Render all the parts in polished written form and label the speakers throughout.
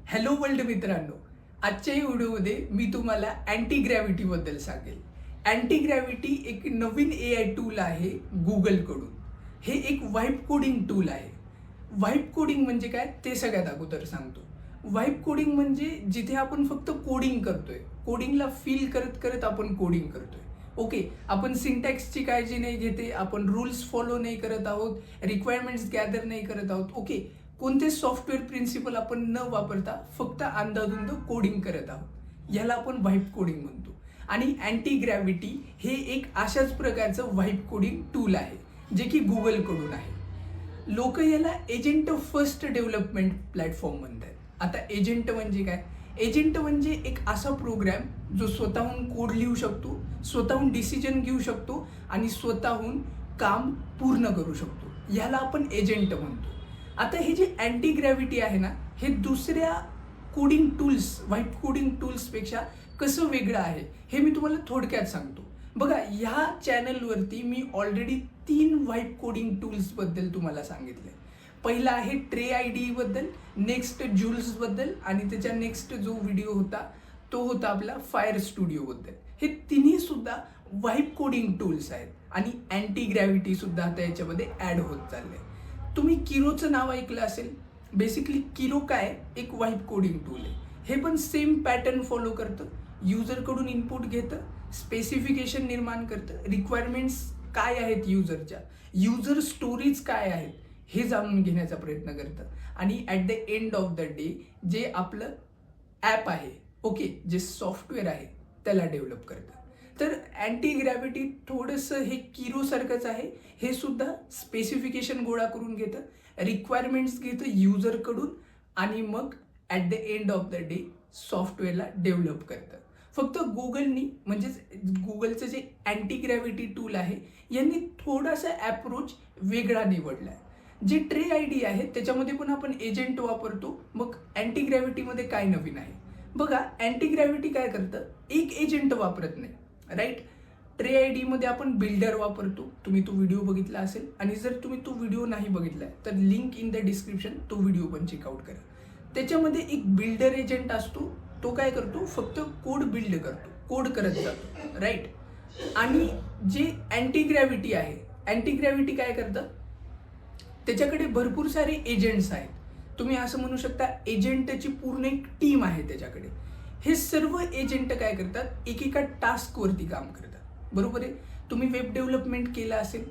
Speaker 1: Hello world मित्रांनो, आजच्या व्हिडिओमध्ये मी तुम्हाला अँटी ग्रॅव्हिटीबद्दल सांगेल. अँटी ग्रॅव्हिटी एक नवीन AI टूल आहे गुगलकडून. हे एक व्हाईप कोडिंग टूल आहे. व्हाईप कोडिंग म्हणजे काय ते सगळ्यात अगोदर सांगतो. व्हाईप कोडिंग म्हणजे जिथे आपण फक्त कोडिंग करतोय, कोडिंगला फील करत करत आपण कोडिंग करतोय. ओके, आपण सिंटॅक्सची काळजी नाही घेते, आपण रूल्स फॉलो नाही करत आहोत, रिक्वायरमेंट्स गॅदर नाही करत आहोत. ओके, कोणते सॉफ्टवेअर प्रिन्सिपल आपण न वापरता फक्त अंदाधुंद कोडिंग करत आहोत, याला आपण व्हाईप कोडिंग म्हणतो. आणि अँटी ग्रॅव्हिटी हे एक अशाच प्रकारचं व्हाईप कोडिंग टूल आहे जे की गुगलकडून आहे. लोक याला एजंट फर्स्ट डेव्हलपमेंट प्लॅटफॉर्म म्हणतात. आता एजंट म्हणजे काय? एजंट म्हणजे एक असा प्रोग्राम जो स्वतःहून कोड लिहू शकतो, स्वतःहून डिसिजन घेऊ शकतो आणि स्वतःहून काम पूर्ण करू शकतो, याला आपण एजंट म्हणतो. आता हे जे अँटी ग्रॅव्हिटी आहे ना, हे दुसऱ्या कोडिंग टूल्स, व्हाईप कोडिंग टूल्सपेक्षा कसं वेगळं आहे हे मी तुम्हाला थोडक्यात सांगतो. बघा, ह्या चॅनलवरती मी ऑलरेडी 3 व्हाईप कोडिंग टूल्सबद्दल तुम्हाला सांगितलं. पहिला आहे ट्रे ID बद्दल, नेक्स्ट ज्यूल्सबद्दल आणि त्याच्या नेक्स्ट जो व्हिडिओ होता तो होता आपला फायर स्टुडिओबद्दल. हे तिन्ही सुद्धा व्हाईप कोडिंग टूल्स आहेत आणि अँटी ग्रॅव्हिटी सुद्धा आता याच्यामध्ये ॲड होत चालले. तुम्ही किरोचं नाव ऐकलं असेल. बेसिकली किरो काय, एक व्हाईप कोडिंग टूल आहे. हे पण सेम पॅटर्न फॉलो करतं. युजरकडून इनपुट घेतं, स्पेसिफिकेशन निर्माण करतं, रिक्वायरमेंट्स काय आहेत युजरच्या, युजर स्टोरीज काय आहेत हे जाणून घेण्याचा प्रयत्न करतं आणि at the end of the day जे आपलं ॲप आहे, ओके, जे सॉफ्टवेअर आहे त्याला डेव्हलप करतं. तर अँटी ग्रॅव्हिटी थोडंसं हे किरोसारखंच आहे. हे सुद्धा स्पेसिफिकेशन गोळा करून घेतं, रिक्वायरमेंट्स घेतं युजरकडून आणि मग at the end of the day सॉफ्टवेअरला डेव्हलप करतं. फक्त गुगलनी, म्हणजेच गुगलचं जे अँटी ग्रॅव्हिटी टूल आहे, यांनी थोडासा ॲप्रोच वेगळा निवडला आहे. जे ट्रे ID आहे त्याच्यामध्ये पण आपण एजंट वापरतो. मग अँटी ग्रॅव्हिटीमध्ये काय नवीन आहे? बघा, अँटी ग्रॅव्हिटी काय करतं, एक एजंट वापरत नाही, राईट. ट्रे ID मध्ये आपण बिल्डर वापरतो. तुम्ही तो व्हिडिओ बघितला असेल आणि जर तुम्ही तो व्हिडिओ नाही बघितलाय तर लिंक इन द डिस्क्रिप्शन, तो व्हिडिओ पण चेकआउट करा. त्याच्यामध्ये एक बिल्डर एजंट असतो. तो काय करतो, फक्त कोड बिल्ड करतो, कोड करत जातो, राईट. आणि जे अँटी ग्रॅव्हिटी आहे, अँटी ग्रॅव्हिटी काय करतं, त्याच्याकडे भरपूर सारे एजंट्स आहेत. तुम्ही असं म्हणू शकता एजंटची पूर्ण एक टीम आहे त्याच्याकडे. हे सर्व एजंट काय करतात, एकेका टास्कवरती काम करतात, बरोबर आहे. तुम्ही वेब डेव्हलपमेंट केलं असेल,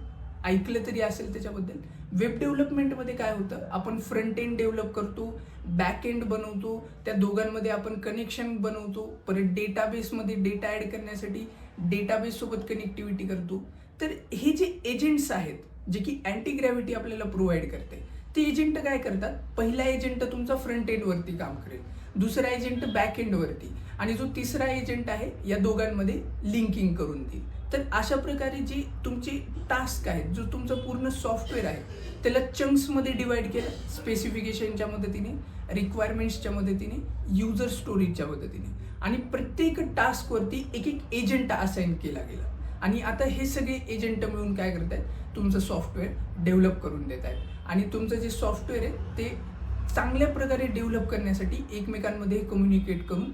Speaker 1: ऐकलं तरी असेल त्याच्याबद्दल. वेब डेव्हलपमेंटमध्ये काय होतं, आपण फ्रंट एंड डेव्हलप करतो, बॅक एंड बनवतो, त्या दोघांमध्ये आपण कनेक्शन बनवतो, परत डेटाबेसमध्ये डेटा ॲड करण्यासाठी डेटाबेससोबत कनेक्टिव्हिटी करतो. तर हे जे एजंट्स आहेत जे की अँटी ग्रॅव्हिटी आपल्याला प्रोव्हाइड करते, ते एजंट काय करतात, पहिला एजंट तुमचा फ्रंट एंडवरती काम करेल, दुसरा एजंट बॅक एंडवरती आणि जो तिसरा एजंट आहे या दोघांमध्ये लिंकिंग करून देईल. तर अशा प्रकारे जे तुमचे टास्क आहेत, जो तुमचं पूर्ण सॉफ्टवेअर आहे त्याला चंक्समध्ये डिवाइड केलं, स्पेसिफिकेशनच्या मदतीने, रिक्वायरमेंट्सच्या मदतीने, युजर स्टोरीजच्या मदतीने, आणि प्रत्येक टास्कवरती एक एक एजंट असाइन केला गेला. आणि आता हे सगळे एजंट मिळून काय करत आहेत, तुमचं सॉफ्टवेअर डेव्हलप करून देत आहेत. आणि तुमचं जे सॉफ्टवेअर आहे ते चांगल्या प्रकारे डेव्हलप करण्यासाठी एकमेकांमध्ये कम्युनिकेट करून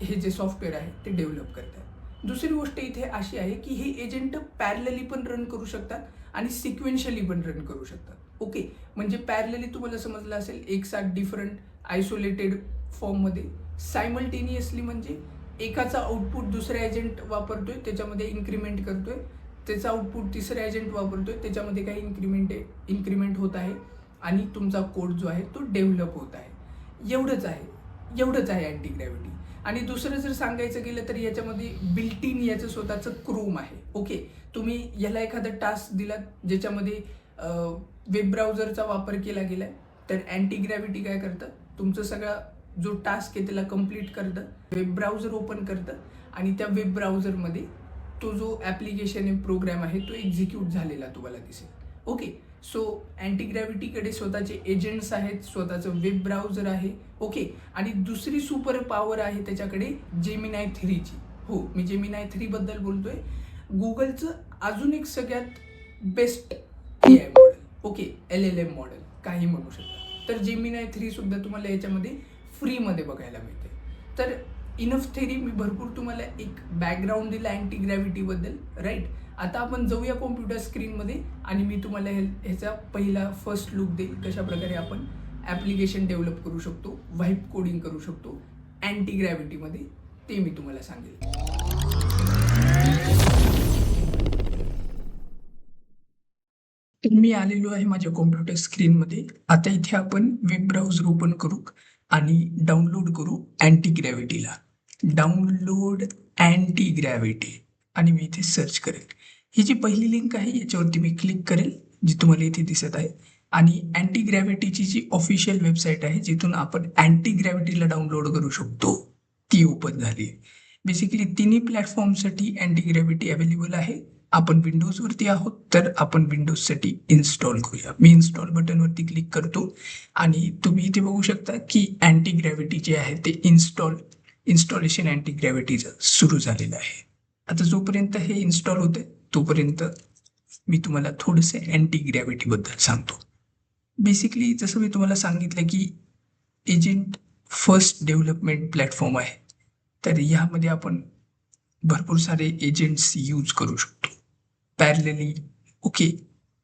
Speaker 1: हे जे सॉफ्टवेअर आहे ते डेव्हलप करतात. दुसरी गोष्ट इथे अशी आहे की हे एजंट पॅरलली पण रन करू शकतात आणि सिक्वेन्शियली पण रन करू शकतात. ओके, म्हणजे पॅरलली तुम्हाला समजलं असेल, एक साथ डिफरंट आयसोलेटेड फॉर्ममध्ये. सायमल्टेनियसली म्हणजे एकाचा आउटपुट दुसरा एजंट वापरतोय, त्याच्यामध्ये इन्क्रीमेंट करतोय, त्याचा आउटपुट तिसरा एजंट वापरतोय, त्याच्यामध्ये काही इन्क्रीमेंट होत आहे आणि तुमचा कोड जो आहे तो डेव्हलप होत आहे. एवढंच आहे अँटी ग्रॅव्हिटी. आणि दुसरं जर सांगायचं गेलं तर याच्यामध्ये बिल्ट इन याचं स्वतःचं क्रोम आहे. ओके, तुम्ही याला एखादा टास्क दिलात ज्याच्यामध्ये वेब ब्राउझरचा वापर केला गेलाय, तर अँटी ग्रॅव्हिटी काय करतं, तुमचं सगळा जो टास्क आहे त्याला कम्प्लीट करतं, वेब ब्राउझर ओपन करतं आणि त्या वेब ब्राउझरमध्ये तो जो ॲप्लिकेशन आहे, प्रोग्राम आहे, तो एक्झिक्यूट झालेला तुम्हाला दिसेल. ओके, सो अँटी ग्रॅव्हिटीकडे स्वतःचे एजंट्स आहेत, स्वतःचं वेब ब्राउझर आहे. ओके, आणि दुसरी सुपर पॉवर आहे त्याच्याकडे जेमिनाय 3ची. हो, मी जेमिनाय 3 बद्दल बोलतोय. गुगलचं अजून एक सगळ्यात best AI model, okay, LLM model काही म्हणू शकता. तर जेमिनाय 3 सुद्धा तुम्हाला याच्यामध्ये फ्रीमध्ये बघायला मिळते. तर इनफ थेरी मी भरपूर तुम्हाला एक बॅकग्राऊंड दिला अँटी ग्रॅव्हिटीबद्दल, राईट. आता आपण जाऊया कॉम्प्युटर स्क्रीनमध्ये आणि मी तुम्हाला ह्याचा पहिला फर्स्ट लुक देईल, कशा प्रकारे आपण ॲप्लिकेशन डेव्हलप करू शकतो, व्हाईप कोडिंग करू शकतो अँटी ग्रॅव्हिटीमध्ये, ते मी तुम्हाला सांगेल. तर मी आलेलो आहे माझ्या कॉम्प्युटर स्क्रीनमध्ये. आता इथे आपण वेब ब्राउझर ओपन करू आणि डाउनलोड करू अँटी ग्रॅव्हिटीला. डाउनलोड अँटी ग्रॅव्हिटी आणि मी इथे सर्च करेल. ही जी पहिली लिंक आहे याच्यावरती मी क्लिक करेल, जी तुम्हाला इथे दिसत आहे. आणि अँटी ग्रॅव्हिटीची जी ऑफिशियल वेबसाईट आहे जिथून आपण अँटी ग्रॅव्हिटीला डाउनलोड करू शकतो ती ओपन झाली. बेसिकली तिन्ही प्लॅटफॉर्मसाठी अँटी ग्रॅव्हिटी अवेलेबल आहे. आपण विंडोजवरती आहोत तर आपण विंडोजसाठी इन्स्टॉल करूया. मी इन्स्टॉल बटनवरती क्लिक करतो आणि तुम्ही इथे बघू शकता की अँटी ग्रॅव्हिटी जे आहे ते इन्स्टॉलेशन अँटी ग्रॅव्हिटीचं सुरू झालेलं आहे. आता जोपर्यंत हे इन्स्टॉल होते तोपर्यंत मी तुम्हाला थोडंसं अँटी ग्रॅव्हिटीबद्दल सांगतो. बेसिकली जसं मी तुम्हाला सांगितलं की एजंट फर्स्ट डेव्हलपमेंट प्लॅटफॉर्म आहे, तर ह्यामध्ये आपण भरपूर सारे एजंट्स यूज करू शकतो पॅरलली. ओके.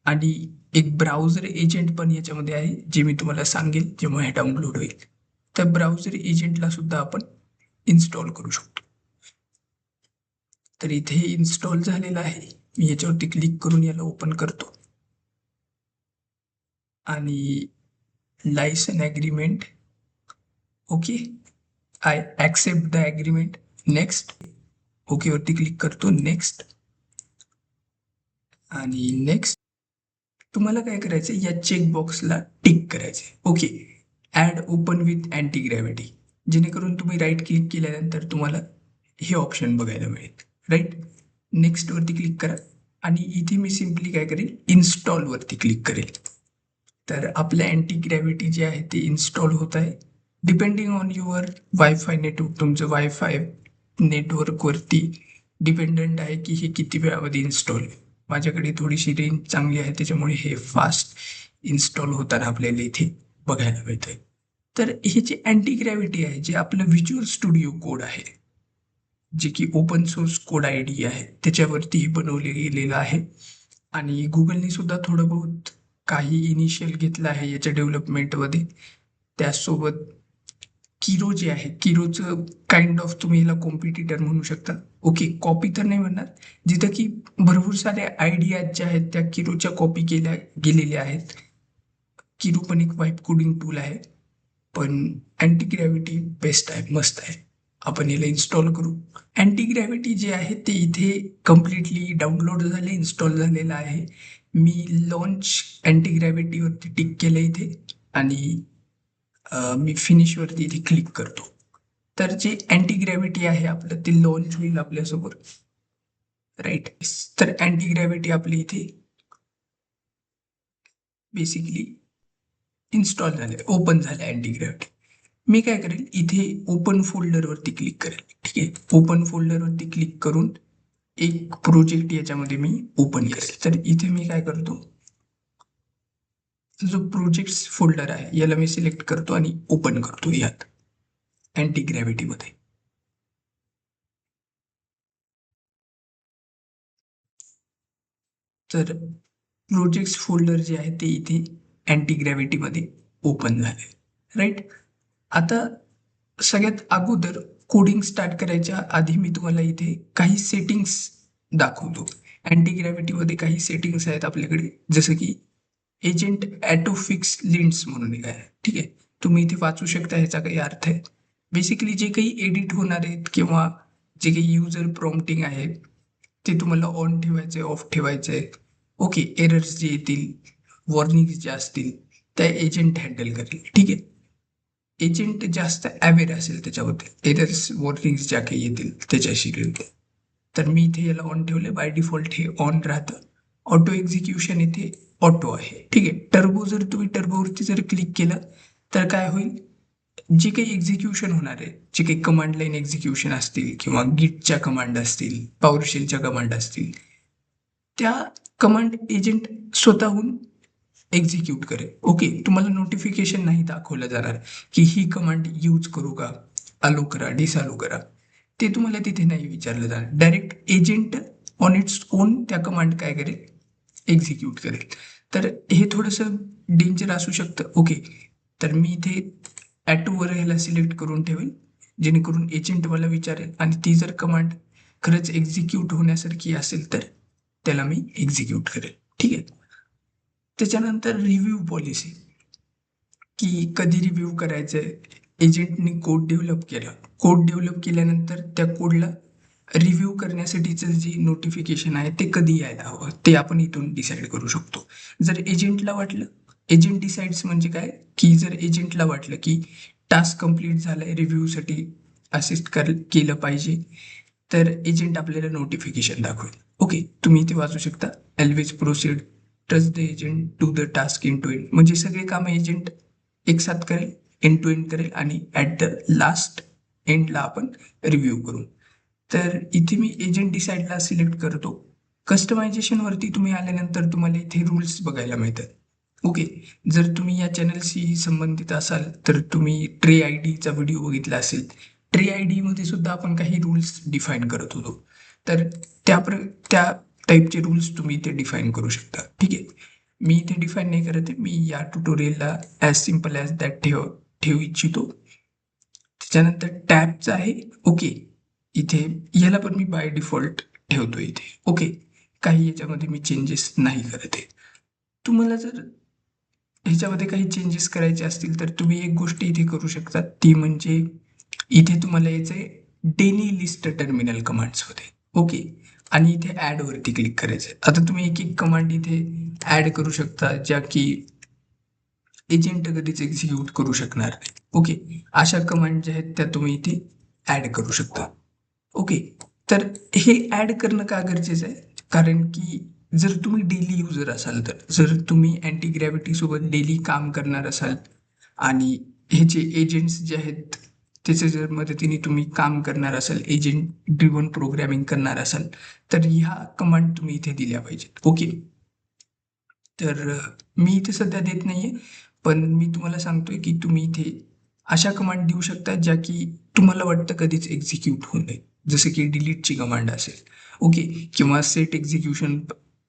Speaker 1: आणि एक ब्राउझर एजंट पण याच्यामध्ये आहे, जे मी तुम्हाला सांगेल जेव्हा हे डाउनलोड होईल. तर ब्राउझर एजंटला सुद्धा आपण इन्स्टॉल करू शकतो. तर इथे इन्स्टॉल झालेलं आहे. मी याच्यावरती क्लिक करून याला ओपन करतो आणि license agreement. Okay. I accept the agreement. Next. Okay वरती क्लिक करतो. नेक्स्ट आणि नेक्स्ट. तुम्हाला काय करायचं, या चेकबॉक्सला टिक करायचे. Okay. Add open with Antigravity, जेणेकरून तुम्ही राईट क्लिक केल्यानंतर तुम्हाला हे ऑप्शन बघायला मिळेल, राईट. नेक्स्टवरती क्लिक करा आणि इथे मी सिम्पली काय करेल, इन्स्टॉलवरती क्लिक करेल. तर आपलं अँटी ग्रॅव्हिटी जे आहे ते इन्स्टॉल होत आहे. Depending on your wifi network, तुमचं वायफाय नेटवर्कवरती डिपेंडंट आहे की हे किती वेळामध्ये इन्स्टॉल होईल. माझ्याकडे थोडीशी रेंज चांगली आहे त्याच्यामुळे हे फास्ट इन्स्टॉल होताना आपल्याला इथे बघायला मिळतंय. तर हे जे अँटी ग्रॅव्हिटी आहे, जे आपलं व्हिज्युअल स्टुडिओ कोड आहे, जे की ओपन सोर्स कोड ID आहे, त्याच्यावरती बनवले गेलेलं आहे. आणि गुगलने सुद्धा थोडं बहुत काही इनिशियल घेतलं आहे याच्या डेव्हलपमेंटमध्ये. त्याचसोबत किरो जे आहे, किरोचं काइंड ऑफ तुम्ही याला कॉम्पिटिटर म्हणू शकता. ओके. कॉपी तर नाही म्हणणार, जिथं की भरपूर साऱ्या आयडियाज ज्या आहेत त्या किरोच्या कॉपी केल्या गेलेल्या आहेत. किरो पण एक व्हाईप कोडिंग टूल आहे, पण अँटी ग्रॅव्हिटी बेस्ट आहे, मस्त आहे. आपण याला इन्स्टॉल करू. अँटी ग्रॅव्हिटी जे आहे ते इथे कम्प्लिटली डाउनलोड झाले, इन्स्टॉल झालेलं आहे. मी लॉन्च अँटी ग्रॅव्हिटीवरती टिक केलं इथे आणि मी फिनिशवरती इथे क्लिक करतो. तर जे अँटी ग्रॅव्हिटी आहे आपलं ते लॉन्च होईल आपल्यासमोर, राईट. तर अँटी ग्रॅव्हिटी आपली इथे बेसिकली इन्स्टॉल झाले, ओपन झाले अँटी ग्रॅव्हिटी. मी काय करेल, इथे ओपन फोल्डरवरती क्लिक करेल. ठीक आहे. ओपन फोल्डरवरती क्लिक करून एक प्रोजेक्ट याच्यामध्ये मी ओपन करेल. तर इथे मी काय करतो, जो प्रोजेक्ट्स फोल्डर आहे याला मी सिलेक्ट करतो आणि ओपन करतो यात अँटी ग्रॅव्हिटीमध्ये. तर प्रोजेक्ट्स फोल्डर जे आहे ते इथे अँटी ग्रॅव्हिटीमध्ये ओपन झाले, राईट. आता सगळ्यात अगोदर कोडिंग स्टार्ट करायच्या आधी मी तुम्हाला इथे काही सेटिंग्स दाखवतो. अँटी ग्रॅव्हिटीमध्ये काही सेटिंग्स आहेत आपल्याकडे, जसं की एजंट ॲटोफिक्स लिंट्स म्हणून एक आहे. ठीक आहे. तुम्ही इथे वाचू शकता, ह्याचा काही अर्थ आहे. बेसिकली जे काही एडिट होणार आहेत किंवा जे काही युजर प्रॉम्प्टिंग आहे ते तुम्हाला ऑन ठेवायचे, ऑफ ठेवायचे. ओके. एरर्स जे येतील, वॉर्निंग्स ज्या असतील त्या एजंट हँडल करेल. ठीक आहे. एजंट जास्त अवेअर असेल त्याच्याबद्दल, एरर्स वॉर्निंग्स ज्या काही येतील त्याच्याशी रिलेटेड. तर मी इथे याला ऑन ठेवलं. बाय डिफॉल्ट हे ऑन राहतं. ऑटो एक्झिक्युशन इथे ऑटो आहे. ठीक आहे. टर्बो, जर तुम्ही टर्बोवरती जर क्लिक केलं तर काय होईल, जे काही एक्झिक्युशन होणार आहे, जे काही कमांड लाईन एक्झिक्युशन असतील किंवा गिटच्या कमांड असतील, पॉवरशेलच्या कमांड असतील, त्या कमांड एजंट स्वतःहून एक्झिक्यूट करेल. ओके, तुम्हाला नोटिफिकेशन नाही दाखवलं जाणार की ही कमांड यूज करू का, अलो करा, डिसअलो करा, ते तुम्हाला तिथे नाही विचारलं जाणार. Direct agent on its own त्या कमांड काय करेल, एक्झिक्यूट करेल. तर हे थोडंसं डेंजर असू शकतं. ओके, तर मी इथे ॲटोवर ह्याला सिलेक्ट करून ठेवेल, जेणेकरून एजंट मला विचारेल आणि ती जर कमांड खरंच एक्झिक्यूट होण्यासारखी असेल तर त्याला मी एक्झिक्यूट करेल. ठीक आहे. त्याच्यानंतर रिव्ह्यू पॉलिसी, की कधी रिव्ह्यू करायचंय. एजंटनी कोड डेव्हलप केला, कोड डेव्हलप केल्यानंतर त्या कोडला रिव्ह्यू करण्यासाठीचं जे नोटिफिकेशन आहे ते कधी यायला हवं ते आपण इथून डिसाईड करू शकतो. जर एजंटला वाटलं, एजंट डिसाइड्स म्हणजे काय, की जर एजंटला वाटलं की टास्क कंप्लीट झालाय, रिव्ह्यूसाठी असिस्ट केलं पाहिजे, तर एजंट आपल्याला नोटिफिकेशन दाखवेल. ओके, तुम्ही इथे वाचू शकता, always proceed, trust the agent, to the task end to end, म्हणजे सगळे कामं एजंट एक साथ करेल, एंड टू एंड करेल आणि ॲट द लास्ट एंडला आपण रिव्ह्यू करू. तर इथे मी एजंट डिसाईडला सिलेक्ट करतो. कस्टमायझेशनवरती तुम्ही आल्यानंतर तुम्हाला इथे रूल्स बघायला मिळतात. ओके, जर तुम्ही या चॅनलशी संबंधित असाल तर तुम्ही ट्रे आय डीचा व्हिडिओ बघितला असेल. ट्रे आय डीमध्ये सुद्धा आपण काही रूल्स डिफाईन करत होतो, तर त्या टाईपचे रूल्स तुम्ही इथे डिफाईन करू शकता. ठीक आहे, मी इथे डिफाईन नाही करत आहे, मी या ट्युटोरियलला ॲज सिम्पल ॲज दॅट ठेवू इच्छितो. त्याच्यानंतर टॅबचं आहे. ओके, इथे याला पण मी बाय डिफॉल्ट ठेवतो इथे. ओके, काही याच्यामध्ये मी चेंजेस नाही करत आहे. तुम्हाला जर ह्याच्यामध्ये काही चेंजेस करायचे असतील तर तुम्ही एक गोष्ट इथे करू शकता, ती म्हणजे इथे तुम्हाला यायचंय डेली लिस्ट टर्मिनल कमांड्समध्ये. ओके, आणि इथे ॲडवरती क्लिक करायचं आहे. आता तुम्ही एक एक कमांड इथे ॲड करू शकता ज्या की एजंट कधीच एक्झिक्यूट करू शकणार नाही. ओके, अशा कमांड ज्या आहेत त्या तुम्ही इथे ॲड करू शकता. ओके, तर हे ॲड करणं का गरजेचं आहे, कारण की जर तुम्ही डेली युजर असाल, तर जर तुम्ही अँटी सोबत डेली काम करणार असाल आणि हे जे एजंट्स जे आहेत त्याच्या जर मदतीने तुम्ही काम करणार असाल, एजंट ड्रिव्हन प्रोग्रॅमिंग करणार असाल, तर ह्या कमांड तुम्ही इथे दिल्या पाहिजेत. ओके, तर मी इथे सध्या देत नाहीये, पण मी तुम्हाला सांगतोय की तुम्ही इथे अशा कमांड देऊ शकता ज्या की तुम्हाला वाटतं कधीच एक्झिक्यूट होऊ नये, जसं की डिलीटची कमांड असेल. ओके, किंवा सेट एक्झिक्युशन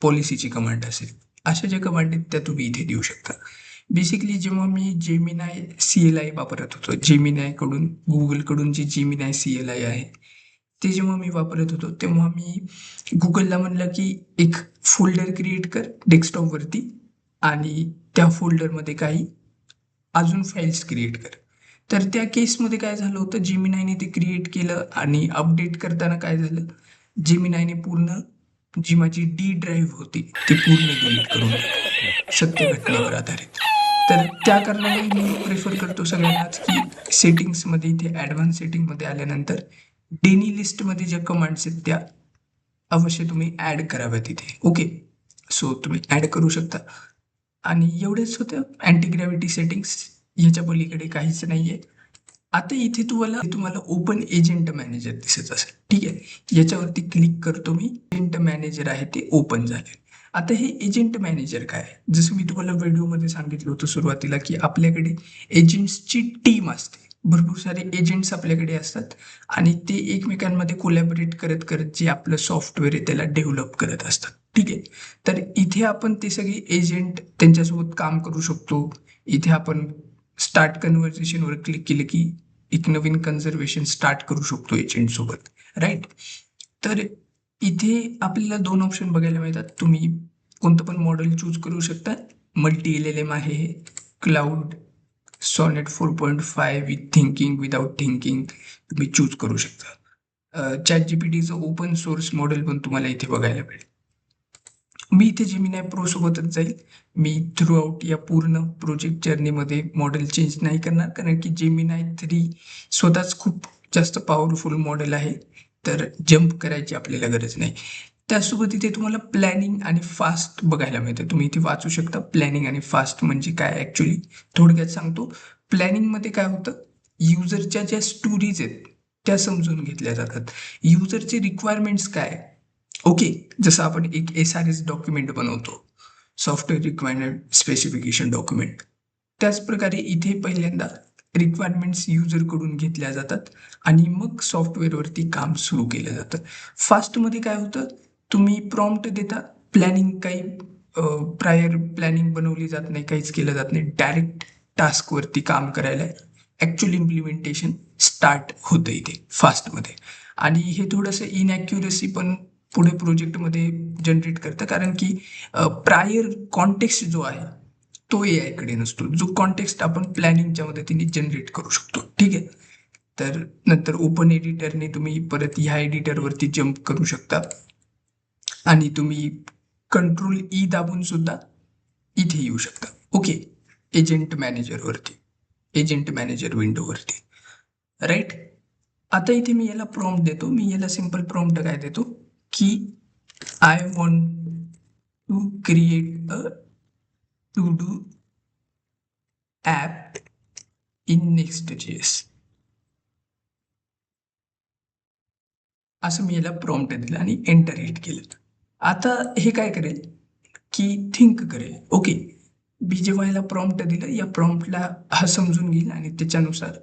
Speaker 1: पॉलिसीची कमांड असेल. अशा ज्या कमांड आहेत त्या तुम्ही इथे देऊ शकता. बेसिकली जेव्हा मी जेमिनाय CLI वापरत होतो, जेमिनायकडून, गुगलकडून जे जेमिनाय CLI आहे ते जेव्हा मी वापरत होतो तेव्हा मी गुगलला म्हणलं की एक फोल्डर क्रिएट कर डेस्कटॉपवरती आणि त्या फोल्डरमध्ये काही अजून फाईल्स क्रिएट कर. तर त्या केसमध्ये काय झालं होतं, जेमिनायने ते क्रिएट केलं आणि अपडेट करताना काय झालं, जेमिनायने पूर्ण जी माझी डी ड्राईव्ह होती ती पूर्ण डिलीट करून टाकली, सत्य घटनेवर आधारित. तर त्या कारणामुळे मी प्रेफर करतो सगळ्यांनाच की सेटिंग्समध्ये इथे ॲडव्हान्स सेटिंगमध्ये आल्यानंतर डेली लिस्टमध्ये ज्या कमांड्स आहेत त्या अवश्य तुम्ही ॲड कराव्यात इथे. ओके, सो तुम्ही ॲड करू शकता आणि एवढंच होतं. अँटी ग्रॅव्हिटी सेटिंग्स, ह्याच्या पलीकडे काहीच नाही आहे. आता इथे तुम्हाला ओपन एजंट मॅनेजर दिसत असेल. ठीक आहे, याच्यावरती क्लिक करतो मी, एजंट मॅनेजर आहे ते ओपन झाले. आता हे एजंट मॅनेजर काय आहे, जसं मी तुम्हाला व्हिडिओमध्ये सांगितलं होतं सुरुवातीला की आपल्याकडे एजंट्सची टीम असते, भरपूर सारे एजंट्स आपल्याकडे असतात आणि ते एकमेकांमध्ये कोलॅबरेट करत करत जे आपलं सॉफ्टवेअर आहे त्याला डेव्हलप करत असतात. ठीक आहे, तर इथे आपण ते सगळे एजंट त्यांच्यासोबत काम करू शकतो. इथे आपण स्टार्ट कन्व्हर्सेशनवर क्लिक केलं की एक नवीन कन्झर्वेशन स्टार्ट करू शकतो एजंट सोबत, राईट. तर इथे आपल्याला दोन ऑप्शन बघायला मिळतात. तुम्ही कोणतं पण मॉडेल चूज करू शकता. मल्टी LLM आहे हे, Claude Sonnet 4.5 with thinking, without thinking तुम्ही चूज करू शकता. चॅट GPTचं ओपन सोर्स मॉडेल पण तुम्हाला इथे बघायला मिळेल. मी इथे जेमिनाय प्रो सोबतच जाईल. मी थ्रू आउट या पूर्ण प्रोजेक्ट जर्नीमध्ये मॉडेल चेंज नाही करणार, कारण की जेमिनाय 3 स्वतःच खूप जास्त पॉवरफुल मॉडेल आहे, तर जम्प करायची आपल्याला गरज नाही. त्यासोबत इथे तुम्हाला प्लॅनिंग आणि फास्ट बघायला मिळतं. तुम्ही इथे वाचू शकता प्लॅनिंग आणि फास्ट म्हणजे काय. ॲक्च्युली थोडक्यात सांगतो, प्लॅनिंगमध्ये काय होतं, युजरच्या ज्या स्टोरीज आहेत त्या समजून घेतल्या जातात. युजरचे रिक्वायरमेंट्स काय, ओके, जसं आपण एक SRS डॉक्युमेंट बनवतो, सॉफ्टवेअर रिक्वायरमेंट स्पेसिफिकेशन डॉक्युमेंट. त्याचप्रकारे इथे पहिल्यांदा रिक्वायरमेंट्स युजरकडून घेतल्या जातात आणि मग सॉफ्टवेअरवरती काम सुरू केलं जातं. फास्टमध्ये काय होतं, तुम्ही प्रॉम्प्ट देता, प्लॅनिंग काही प्रायर प्लॅनिंग बनवली जात नाही, काहीच केलं जात नाही, डायरेक्ट टास्कवरती काम करायला ॲक्च्युअल इम्प्लिमेंटेशन स्टार्ट होतं इथे फास्टमध्ये. आणि हे थोडंसं इनॲक्युरसी पण पुढे प्रोजेक्टमध्ये जनरेट करतं, कारण की प्रायर कॉन्टेक्स्ट जो आहे तो ए आयकडे नसतो, जो कॉन्टेक्स्ट आपण प्लॅनिंगच्या मदतीने जनरेट करू शकतो. ठीक आहे. तर नंतर ओपन एडिटरने तुम्ही परत ह्या एडिटरवरती जम्प करू शकता आणि तुम्ही कंट्रोल ई दाबून सुद्धा इथे येऊ शकता. ओके, एजंट मॅनेजरवरती, एजंट मॅनेजर विंडोवरती, राईट. आता इथे मी याला प्रॉम्प्ट देतो. मी याला सिंपल प्रॉम्प्ट काय देतो की I want to create a to do app in Next.js, असं मी याला प्रॉम्प्ट दिलं आणि एंटर हिट केलं. आता हे काय करेल की थिंक करेल. ओके, मी जेव्हा याला प्रॉम्प्ट दिलं, या प्रॉम्प्टला हा समजून घेईल आणि त्याच्यानुसार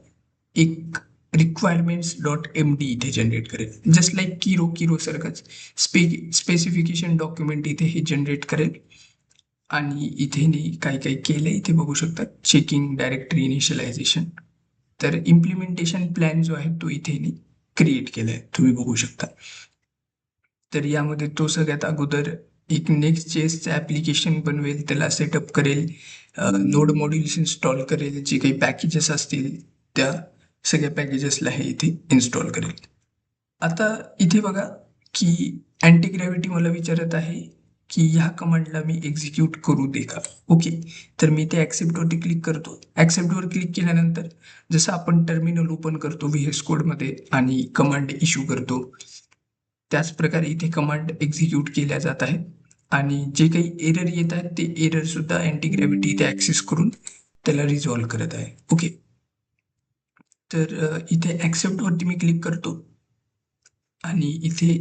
Speaker 1: एक requirements.md इथे जनरेट करेल. जस्ट लाईक किरो सारखंच स्पेसिफिकेशन डॉक्युमेंट इथे हे जनरेट करेल. आणि इथे काही काही केलं इथे बघू शकता, चेकिंग डायरेक्टरी इनिशियलायझेशन. तर इम्प्लिमेंटेशन प्लॅन जो आहे तो इथे क्रिएट केला आहे, तुम्ही बघू शकता. तर यामध्ये तो सगळ्यात अगोदर एक Next.jsचं ॲप्लिकेशन बनवेल, त्याला सेटअप करेल, नोड मॉड्यूल्स इन्स्टॉल करेल, जे काही पॅकेजेस असतील त्या सगळ्या पॅकेजेसला हे इथे इन्स्टॉल करेल. आता इथे बघा की अँटी ग्रॅव्हिटी मला विचारत आहे की ह्या कमांडला मी एक्झिक्यूट करू दे का. ओके, तर मी ते ॲक्सेप्टवरती क्लिक करतो. ॲक्सेप्टवर क्लिक केल्यानंतर जसं आपण टर्मिनल ओपन करतो VS कोडमध्ये आणि कमांड इश्यू करतो, त्याच प्रकारे इथे कमांड एक्झिक्यूट केल्या जात आहेत आणि जे काही एरर येत आहेत ते एरर सुद्धा अँटी ग्रॅव्हिटी इथे ॲक्सेस करून त्याला रिझॉल्व्ह करत आहे. ओके, तर इथे ॲक्सेप्टवरती मी क्लिक करतो आणि इथे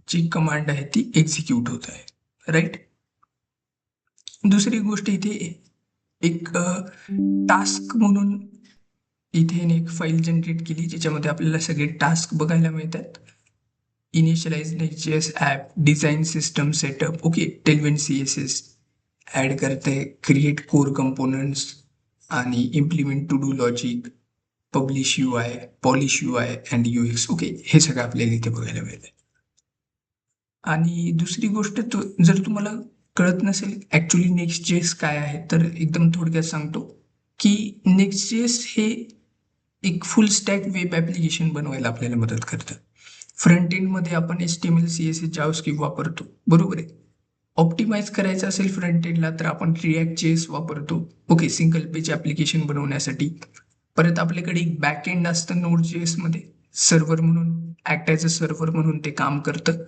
Speaker 1: जी कमांड आहे ती एक्झिक्यूट होत आहे, राईट. दुसरी गोष्ट इथे एक टास्क म्हणून इथे एक फाईल जनरेट केली, ज्याच्यामध्ये आपल्याला सगळे टास्क बघायला मिळतात. Initialize Next.js app, design system setup, okay, Tailwind CSS add करते, क्रिएट कोर कंपोनंट्स आणि implement to do logic, publish UI, polish UI and UX. Okay, हे सगळं आपल्याला इथे बघायला मिळतं. आणि दुसरी गोष्ट, जर तुम्हाला कळत नसेल ॲक्च्युली Next.js काय आहे, तर एकदम थोडक्यात सांगतो की Next.js हे एक फुल स्टॅक वेब ॲप्लिकेशन बनवायला आपल्याला मदत करतं. फ्रंट एंडमध्ये आपण HTML CSS जावास्क्रिप्ट वापरतो, बरोबर आहे. ऑप्टिमाइज करायचं असेल फ्रंट एंडला तर आपण React.js वापरतो, ओके, सिंगल पेज ॲप्लिकेशन बनवण्यासाठी. परत आपल्याकडे एक बॅक एंड असतं Node.js मध्ये, सर्व्हर म्हणून, ॲक्ट ॲज अ सर्व्हर म्हणून ते काम करतं.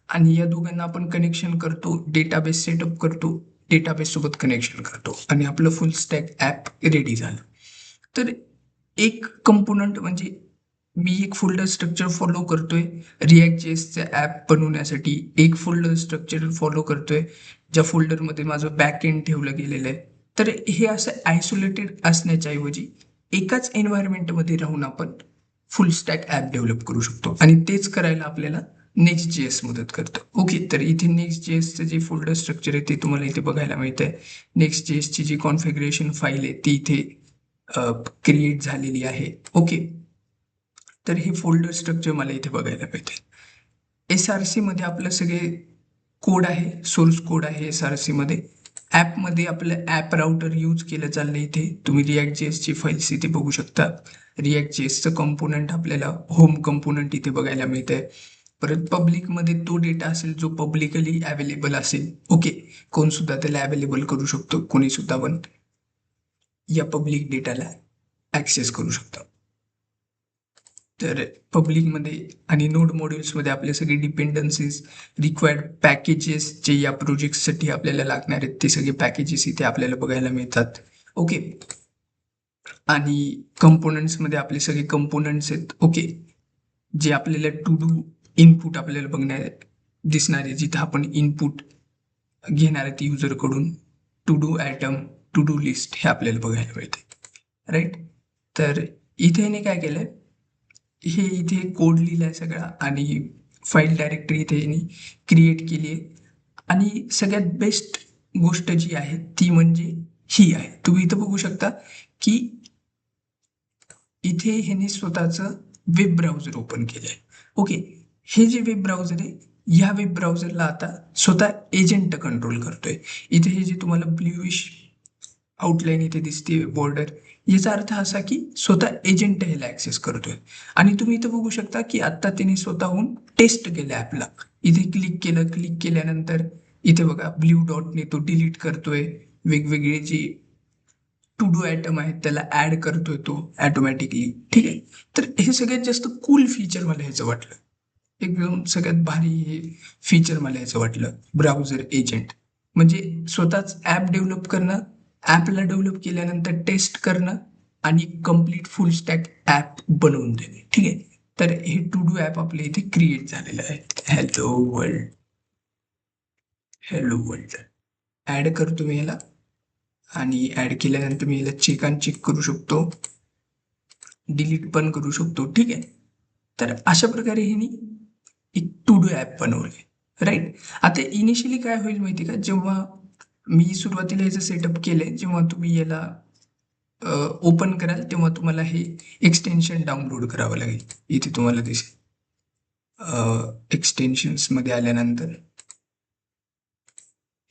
Speaker 1: आणि या दोघांना आपण कनेक्शन करतो, डेटाबेस सेटअप करतो, डेटाबेस सोबत कनेक्शन करतो आणि आपलं फुल स्टॅक ॲप रेडी झालं. तर एक कंपोनंट म्हणजे मी एक फोल्डर स्ट्रक्चर फॉलो करतोय React.jsचं ॲप बनवण्यासाठी, एक फोल्डर स्ट्रक्चर फॉलो करतोय ज्या फोल्डरमध्ये माझं बॅक एंड ठेवलं गेलेलं आहे. तर हे असं आयसोलेटेड असण्याच्या ऐवजी एकाच एन्व्हायरमेंटमध्ये राहून आपण फुल स्टॅक ॲप डेव्हलप करू शकतो आणि तेच करायला आपल्याला Next.js मदत करतं. ओके, तर इथे Next.jsचं जे फोल्डर स्ट्रक्चर आहे ते तुम्हाला इथे बघायला मिळतंय. Next.jsची जी कॉन्फिगरेशन फाईल आहे ती इथे क्रिएट झालेली आहे. ओके, तर हे फोल्डर स्ट्रक्चर मला इथे बघायला मिळते. SRC मध्ये आपलं सगळे कोड आहे, सोर्स कोड आहे SRC मध्ये. ॲपमध्ये आपलं ॲप राउटर यूज केलं चाललं इथे. तुम्ही React.jsची फाईल्स इथे बघू शकता. React.jsचं कंपोनंट आपल्याला होम कंपोनंट इथे बघायला मिळतंय. परत पब्लिकमध्ये तो डेटा असेल जो पब्लिकली अवेलेबल असेल. ओके, कोण सुद्धा त्याला अवेलेबल करू शकतो, कोणी सुद्धा पण या पब्लिक डेटाला ॲक्सेस करू शकतो. तर पब्लिकमध्ये आणि नोड मॉड्यूल्समध्ये आपले सगळे डिपेंडन्सीज, रिक्वायर्ड पॅकेजेस जे या प्रोजेक्टसाठी आपल्याला लागणार आहेत ते सगळे पॅकेजेस इथे आपल्याला बघायला मिळतात. ओके, आणि कंपोनंट्समध्ये आपले सगळे कंपोनंट्स आहेत. ओके, जे आपल्याला टू डू इनपुट आपल्याला दिसणार आहे, जिथं आपण इनपुट घेणार आहेत युजरकडून. To do item, to do list हे आपल्याला बघायला मिळते, राईट. तर इथे याने काय केलंय, हे इथे कोड लिहिलाय सगळा आणि फाईल डायरेक्टरी इथे यांनी क्रिएट केली आहे. आणि सगळ्यात बेस्ट गोष्ट जी आहे ती म्हणजे ही आहे. तुम्ही इथं बघू शकता की इथे ह्याने स्वतःचं वेब ब्राउझर ओपन केलंय. ओके, हे जे वेब ब्राउझर आहे, ह्या वेब ब्राउझरला आता स्वतः एजंट कंट्रोल करतोय. इथे हे जे तुम्हाला ब्ल्यूइश आउटलाईन इथे दिसते बॉर्डर, याचा अर्थ असा की स्वतः एजंट ह्याला ऍक्सेस करतोय. आणि तुम्ही इथं बघू शकता की आता त्याने स्वतःहून टेस्ट केलं ऍपला. इथे क्लिक केलं, क्लिक केल्यानंतर इथे बघा ब्ल्यू डॉटने तो डिलीट करतोय. वेगवेगळे जे टू डू आयटम आहेत त्याला ऍड करतोय तो ऑटोमॅटिकली. ठीक आहे. तर हे सगळ्यात जास्त कूल फीचर मला ह्याचं वाटलं. एकदम सगळ्यात भारी हे फीचर मला ह्याचं वाटलं, ब्राउझर एजंट. म्हणजे स्वतःच ॲप डेव्हलप करणं, ॲपला डेव्हलप केल्यानंतर टेस्ट करणं आणि कम्प्लीट फुल स्टॅक ॲप बनवून देणे. ठीक आहे. तर हे टू डू ॲप आपल्या इथे क्रिएट झालेलं आहे. Hello world, hello world add करतो मी ह्याला. आणि ॲड केल्यानंतर मी याला चेक आणि चेक करू शकतो, डिलीट पण करू शकतो. ठीक आहे. तर अशा प्रकारे ह्यांनी एक टू डू ॲप बनवले, राईट. आता इनिशियली काय होईल माहिती का, जेव्हा मी सुरुवातीला याचं सेटअप केलंय, जेव्हा तुम्ही याला ओपन कराल तेव्हा तुम्हाला हे एक्सटेन्शन डाउनलोड करावं लागेल. इथे तुम्हाला दिसेल एक्सटेन्शन्समध्ये आल्यानंतर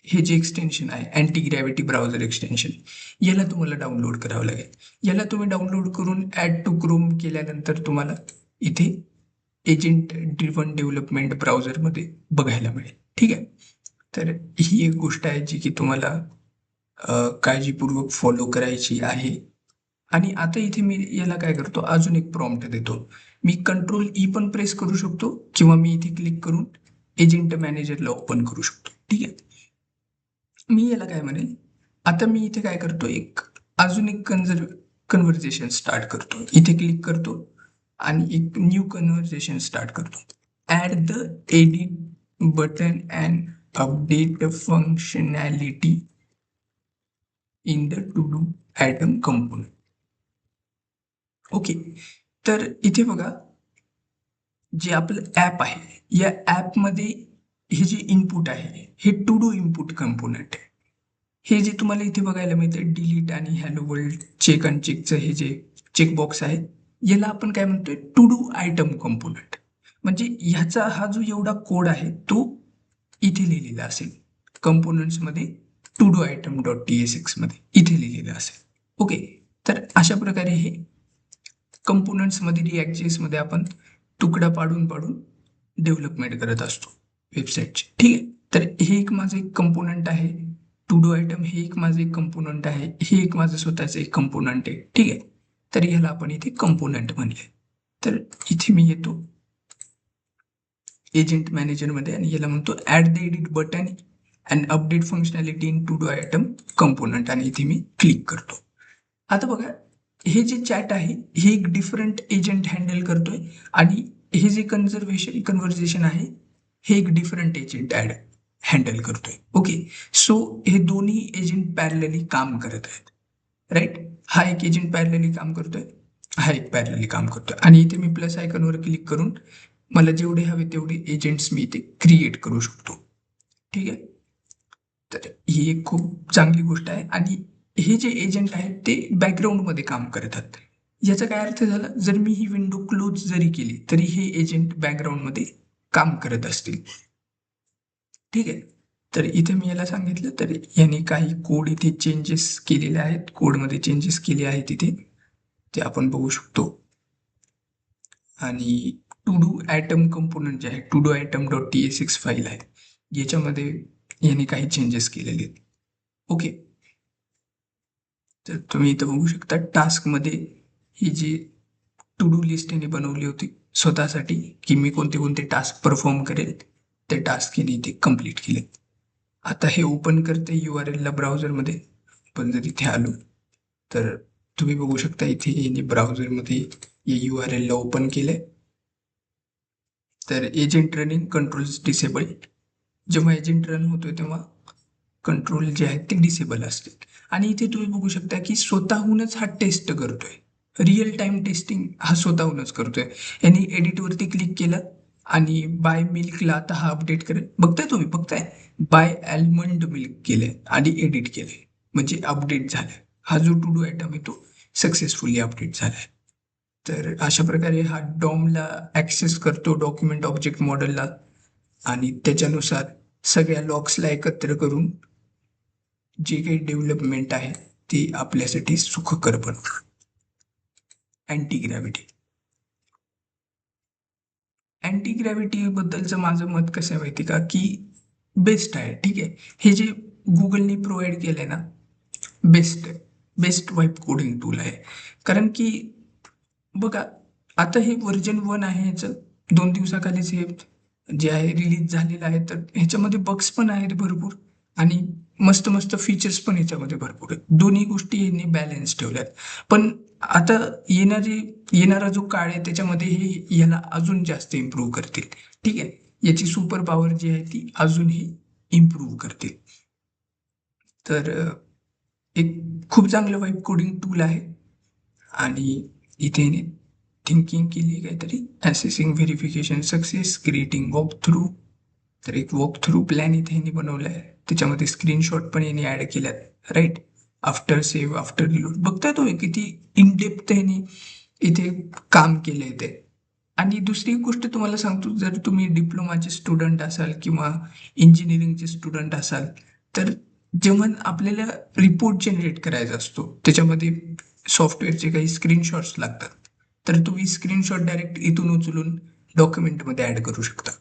Speaker 1: हे जे एक्सटेन्शन आहे अँटी ग्रॅव्हिटी ब्राउझर एक्सटेन्शन, याला तुम्हाला डाउनलोड करावं लागेल. याला तुम्ही डाउनलोड करून ॲड टू क्रोम केल्यानंतर तुम्हाला इथे एजंट ड्रिव्हन डेव्हलपमेंट ब्राउझरमध्ये बघायला मिळेल. ठीक आहे. तर ही एक गोष्ट आहे जी की तुम्हाला काळजीपूर्वक फॉलो करायची आहे. आणि आता इथे मी याला काय करतो, अजून एक प्रॉम्प्ट देतो. मी कंट्रोल ई पण प्रेस करू शकतो किंवा मी इथे क्लिक करून एजंट मॅनेजरला ओपन करू शकतो. ठीक आहे. मी याला काय म्हणेल, आता मी इथे काय करतो, एक अजून एक कन्व्हर्जेशन स्टार्ट करतो. इथे क्लिक करतो आणि एक न्यू कन्व्हर्जेशन स्टार्ट करतो. Add the edit button and update functionality in the to do item component. Okay. तर इथे बघा, जे आपलं ॲप आहे, या ॲपमध्ये हे जे इनपुट आहे हे टू डू इनपुट कंपोनंट आहे. हे जे तुम्हाला इथे बघायला मिळतं डिलीट आणि हॅलो वर्ल्ड चेक अन चेकचं हे जे चेकबॉक्स आहे, याला आपण काय म्हणतोय, टू डू आयटम कंपोनंट. म्हणजे ह्याचा हा जो एवढा कोड आहे तो इथे लिहिलेला असेल कंपोनंट्समध्ये, to do item dot TSX मध्ये इथे लिहिलेलं असेल. ओके. तर अशा प्रकारे हे कंपोनंट्समध्ये रिॲक्ट मध्ये आपण तुकडा पाडून पाडून डेव्हलपमेंट करत असतो वेबसाईटची. ठीक आहे. तर हे एक माझं एक कंपोनंट आहे टू डू आयटम, हे एक माझं एक कंपोनंट आहे, हे एक माझं स्वतःचं एक कंपोनंट आहे. ठीक आहे. तर ह्याला आपण इथे कंपोनंट म्हणले. तर इथे मी येतो एजंट मॅनेजरमध्ये आणि याला म्हणतो add the edit button and update functionality in to do item component आणि इथे मी क्लिक करतो. आता बघा, हे जे चॅट आहे हे एक डिफरंट एजंट हँडल करतोय आणि हे जे कन्व्हर्जेशन आहे हे एक डिफरंट एजंट हँडल करतोय. ओके. सो हे दोन्ही एजंट पॅरलली काम करत आहेत, राईट. हा एक एजंट पॅरलली काम करतोय, हा एक पॅरलली काम करतोय. आणि इथे मी प्लस आयकॉनवर क्लिक करून मला जेवढे हवे तेवढे एजंट्स मी इथे क्रिएट करू शकतो. ठीक आहे. तर ही एक खूप चांगली गोष्ट आहे. आणि हे जे एजंट आहेत ते बॅकग्राऊंडमध्ये काम करतात. याचा काय अर्थ झाला, जर मी ही विंडो क्लोज जरी केली तरी हे एजंट बॅकग्राऊंडमध्ये काम करत असतील. ठीक आहे. तर इथे मी याला सांगितलं, तर याने काही कोड इथे चेंजेस केलेले आहेत, कोडमध्ये चेंजेस केले आहेत इथे, ते आपण बघू शकतो. आणि टू डू आयटम कंपोनंट जे आहे to do item dot TSX file आहे, याच्यामध्ये याने काही चेंजेस केलेले आहेत. ओके. तर तुम्ही इथं बघू शकता टास्कमध्ये ही जी टू डू लिस्ट याने बनवली होती स्वतःसाठी की मी कोणते कोणते टास्क परफॉर्म करेल, ते टास्क याने इथे कम्प्लीट केले. आता हे ओपन करते URL ला ब्राउझरमध्ये. पण जर इथे आलो तर तुम्ही बघू शकता इथे याने ब्राउझरमध्ये या URL ला ओपन केलंय. तर एजंट रनिंग कंट्रोल्स डिसेबल्ड. जेव्हा एजंट रन होतोय तेव्हा कंट्रोल जे आहेत ते डिसेबल असतील. आणि इथे तुम्ही बघू शकता की स्वतःहूनच हा टेस्ट करतोय. रिअल टाइम टेस्टिंग हा स्वतःहूनच करतोय. यांनी एडिटवरती क्लिक केलं आणि बाय मिल्कला आता हा अपडेट करेल. बघताय तुम्ही, बघताय बाय आल्मंड मिल्क केलंय आणि एडिट केलंय, म्हणजे अपडेट झालाय. हा जो टू डू आयटम आहे तो सक्सेसफुली अपडेट झालाय. तर अशा प्रकारे हा डॉमला ॲक्सेस करतो, डॉक्युमेंट ऑब्जेक्ट मॉडेलला, आणि त्याच्यानुसार सगळ्या लॉक्सला एकत्र करून जे काही डेव्हलपमेंट आहे ते आपल्यासाठी सुखकर बनवतं. Anti gravity. अँटी ग्रॅव्हिटी बद्दलचं माझं मत कसं आहे माहिती का, की बेस्ट आहे. ठीक आहे, हे जे गुगलने प्रोव्हाइड केलंय ना, बेस्ट आहे. बेस्ट वाईब कोडिंग टूल आहे. कारण की बघा, आता हे व्हर्जन 1 आहे ह्याचं. 2 दिवसाखालीच हे जे आहे रिलीज झालेलं आहे. तर ह्याच्यामध्ये बग्स पण आहेत भरपूर आणि मस्त मस्त फीचर्स पण ह्याच्यामध्ये भरपूर आहेत. दोन्ही गोष्टी यांनी बॅलन्स ठेवल्यात. पण आता येणारा जो काळ आहे त्याच्यामध्ये हे याला अजून जास्त इम्प्रूव्ह करतील. ठीक आहे, याची सुपर पॉवर जी आहे ती अजूनही इम्प्रूव्ह करतील. तर एक खूप चांगलं वाईब कोडिंग टूल आहे. आणि इथे थिंकिंग केली आहे काहीतरी, assessing verification success, creating walk through. तर एक वॉक थ्रू प्लॅन इथे यांनी बनवला आहे. त्याच्यामध्ये स्क्रीनशॉट पण यांनी ॲड केल्यात, right. After save, after reload. बघताय तुम्ही किती इन डेप्थ यांनी इथे काम केलंय ते. आणि दुसरी गोष्ट तुम्हाला सांगतो, जर तुम्ही डिप्लोमाचे स्टुडंट असाल किंवा इंजिनिअरिंगचे स्टुडंट असाल, तर जेव्हा आपल्याला रिपोर्ट जनरेट करायचा असतो त्याच्यामध्ये सॉफ्टवेअरचे काही स्क्रीनशॉट्स लागतात, तर तुम्ही स्क्रीनशॉट डायरेक्ट इथून उचलून डॉक्युमेंटमध्ये ॲड करू शकता.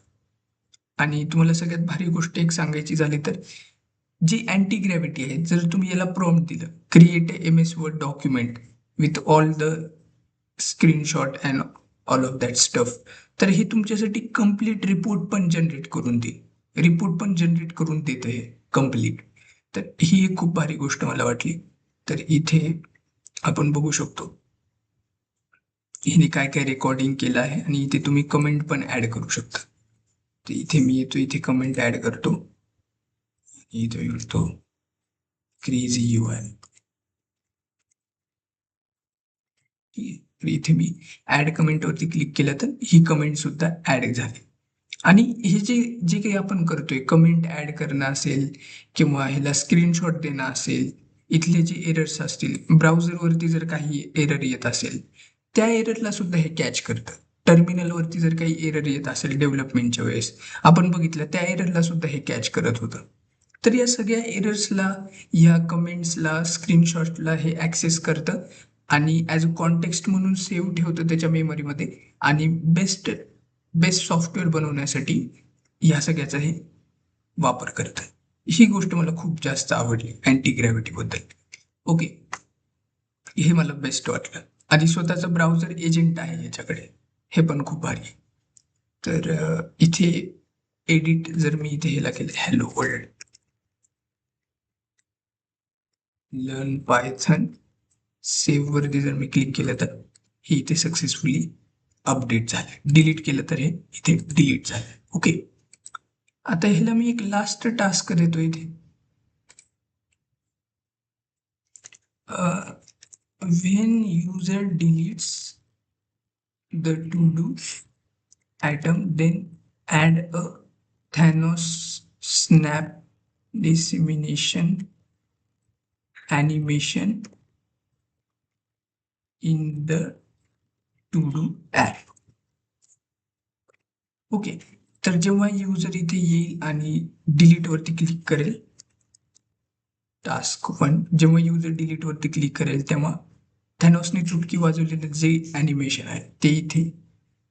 Speaker 1: आणि तुम्हाला सगळ्यात भारी गोष्ट एक सांगायची झाली तर, जी अँटी ग्रॅव्हिटी आहे, जर तुम्ही याला प्रॉम्प्ट दिलं, create a MS word document with all the screenshot and all of that stuff, तर हे तुमच्यासाठी कम्प्लीट रिपोर्ट पण जनरेट करून देईल. रिपोर्ट पण जनरेट करून देतं हे कम्प्लीट. तर ही एक खूप भारी गोष्ट मला वाटली. तर इथे आपण बघू शकतो हिने काय काय रेकॉर्डिंग केलं आहे आणि इथे तुम्ही कमेंट पण ॲड करू शकता. तर इथे मी येतो, इथे कमेंट ॲड करतो. इथे म्हणतो क्रेझी UI. तर इथे मी ॲड कमेंटवरती क्लिक केलं तर ही कमेंट सुद्धा ॲड झाली. आणि हे जे जे काही आपण करतोय, कमेंट ॲड करणं असेल किंवा ह्याला स्क्रीनशॉट देणं असेल, इथले जे एरर्स असतील, ब्राउझरवरती जर काही एरर येत असेल, त्या एररला सुद्धा हे कॅच करतं. टर्मिनलवरती जर काही एरर येत असेल डेव्हलपमेंटच्या वेळेस, आपण बघितलं त्या एररला सुद्धा हे कॅच करत होतं. तर या सगळ्या एरर्सला, या कमेंट्सला, स्क्रीनशॉटला हे ॲक्सेस करतं आणि ॲज अ कॉन्टेक्स्ट म्हणून सेव्ह ठेवतं त्याच्या मेमरीमध्ये. आणि बेस्ट बेस्ट सॉफ्टवेअर बनवण्यासाठी ह्या सगळ्याचा हे वापर करतं. ही गोष्ट मला खूप जास्त आवडली अँटी ग्रॅव्हिटीबद्दल. ओके, हे मला बेस्ट वाटलं. आणि स्वतःचं ब्राउझर एजंट आहे याच्याकडे, हे पण खूप भारी आहे. तर इथे एडिट जर मी इथे ह्याला केलं, hello world learn Python, save वरती जर मी क्लिक केलं तर हे इथे सक्सेसफुली अपडेट झालं. डिलीट केलं तर हे इथे डिलीट झालं. ओके, आता ह्याला मी एक लास्ट टास्क देतो इथे. when user deletes the to do item, then add a Thanos snap dissemination animation in the to do app. Okay, तर जेव्हा युजर इथे येईल आणि डिलीट वरती क्लिक करेल, टास्क 1, जेव्हा युजर डिलीट वरती क्लिक करेल तेव्हा थॅनॉसने चुटकी वाजवलेलं जे ॲनिमेशन आहे ते इथे,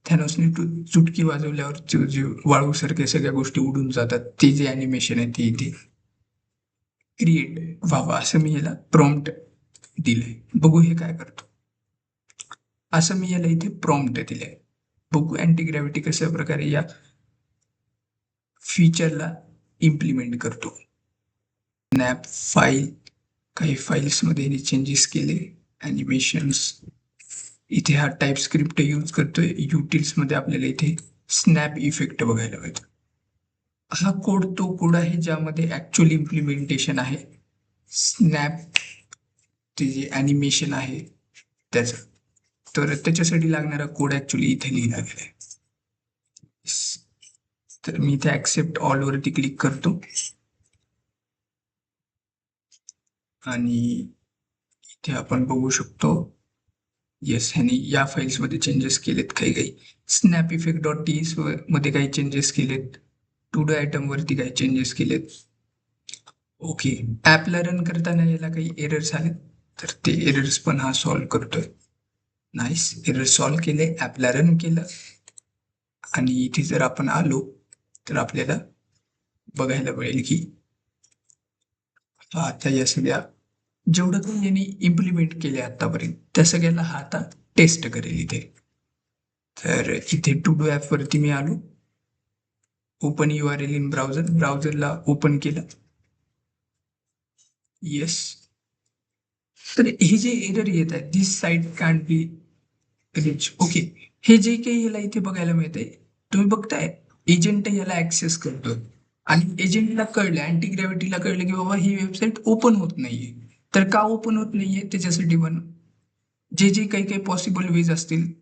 Speaker 1: थॅनॉसने चुटकी वाजवल्यावर जे वाळूसारख्या सगळ्या गोष्टी उडून जातात, ते जे ॲनिमेशन आहे ते इथे क्रिएट व्हावं असं मी याला प्रॉम्प्ट दिलंय. बघू हे काय करतो. असं मी याला इथे प्रॉम्प्ट दिलंय. बघू अँटी ग्रॅव्हिटी कशा प्रकारे या फीचरला इम्प्लिमेंट करतो. स्नॅप फाईल, काही फाईल्समध्ये चेंजेस केले, ॲनिमेशन्स. इथे हा टाईप स्क्रिप्ट यूज करतोय. युटिल्समध्ये आपल्याला इथे स्नॅप इफेक्ट बघायला मिळतो. हा कोड तो कोड आहे ज्यामध्ये ऍक्च्युअल इम्प्लिमेंटेशन आहे. स्नॅप ते जे ॲनिमेशन आहे त्याचं. तर त्याच्यासाठी लागणारा कोड ऍक्च्युली इथे लिहिला गेला आहे. तर मी इथे ऍक्सेप्ट ऑल वरती क्लिक करतो आणि इथे आपण बघू शकतो. येस, ह्याने या फाईल्समध्ये चेंजेस केलेत काही काही. Snap effect dot T S मध्ये काही चेंजेस केलेत. टू डू आयटम वरती काही चेंजेस केलेत. ओके, ॲपला रन करताना याला काही एरर्स आले तर ते एरर्स पण हा सॉल्व्ह करतोय. नाईस, एरर सॉल्व्ह केले, ॲपला रन केलं आणि इथे जर आपण आलो तर आपल्याला बघायला मिळेल की हा आता या सगळ्या जेवढं काही यांनी इम्प्लिमेंट केले आतापर्यंत त्या सगळ्याला हा आता टेस्ट करेल इथे. तर इथे टू डू ॲप वरती मी आलो. Open U R L in browser, ब्राउझरला ओपन केलं. येस, तर हे जे एरर येत आहे this site can't be reach. Okay, हे जे काही याला इथे बघायला मिळतंय तुम्ही बघताय एजंट याला ऍक्सेस करतोय आणि एजंटला कळलं, अँटी ग्रॅव्हिटीला कळलं की बाबा ही वेबसाईट ओपन होत नाहीये. तर का ओपन होत नाहीये त्याच्यासाठी पण जे जे काही काही पॉसिबल वेज असतील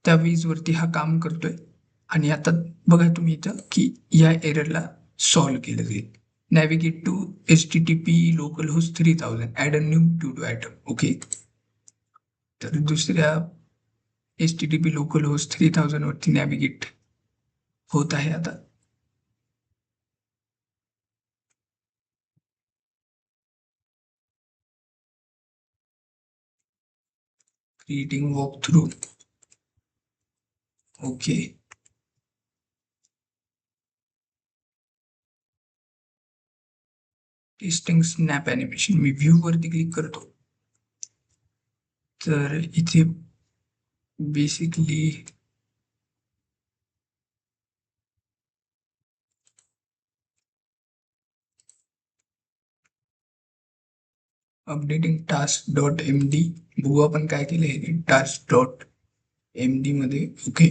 Speaker 1: त्या वेजवरती हा काम करतोय. आणि आता बघा तुम्ही इथं की या एररला सॉल्व्ह केलं जाईल. Navigate to HTTP localhost 3000 add a new to do item. Okay, तर दुसऱ्या HTTP लोकल होस्ट 3000 वरती नॅव्हिगेट होत आहे आता. Creating walk through. Okay, testing snap animation. मी व्ह्यू वरती क्लिक करतो. तर इथे basically updating task dot M D. बघू आपण काय केलं आहे टास्क डॉट एम डी मध्ये. ओके,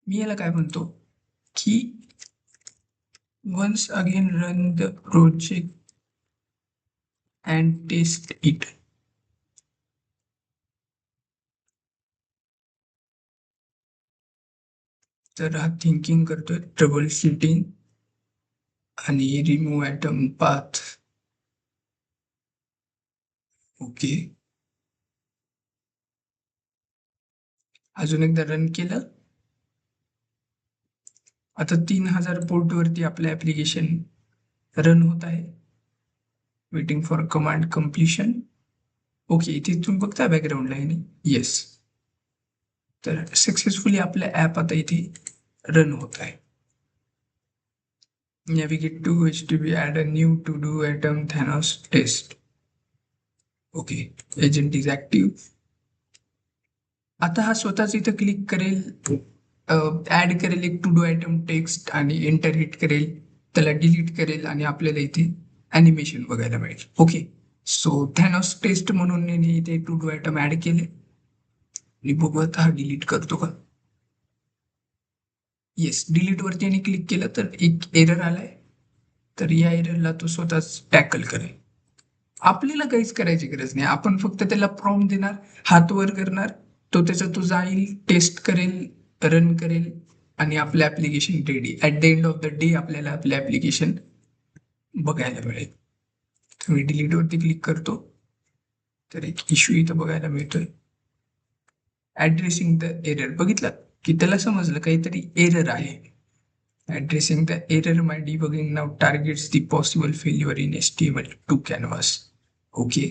Speaker 1: मी याला काय म्हणतो की once again run the project and test it. तर हा थिंकिंग करतोय, ट्रबल शूटिंग आणि रिमूव्ह ॲटम पाथ. ओके, अजून एकदा रन केलं. आता 3000 पोर्ट वरती आपलं ऍप्लिकेशन रन होत आहे. Waiting for command completion. Okay, इथे तुम्ही बघता बॅकग्राऊंडला आहे. येस, तर सक्सेसफुली आपलं ॲप आता इथे रन होत आहे. Navigate to HTTP add a new to do item Thanos test. Okay, agent is active. आता हा स्वतःच इथं क्लिक करेल, ऍड करेल एक टू डू आयटम टेक्स्ट आणि एंटर हिट करेल, त्याला डिलीट करेल आणि आपल्याला इथे ॲनिमेशन बघायला मिळेल. ओके, सो थॅनॉस टेस्ट म्हणून मी इथे टू डू आयटम ऍड केले आणि बघू आता हा डिलीट करतो का. येस, डिलीट वरती आणि क्लिक केलं तर एक एरर आलाय. तर या एररला तो स्वतःच टॅकल करेल. आपल्याला काहीच करायची गरज नाही, आपण फक्त त्याला प्रॉम्प्ट देणार, हात वर करणार, तो त्याचा तो जाईल, टेस्ट करेल, रन करेल आणि आपलं application ready. At the end of the day आपल्याला आपलं ऍप्लिकेशन बघायला मिळेल. तर मी डिलीट वरती क्लिक करतो तर एक इश्यू इथं बघायला मिळतोय. Addressing the error. बघितलं की त्याला समजलं काहीतरी एरर आहे. Addressing the error, my debugging now targets the possible failure in HTML2 canvas. Okay,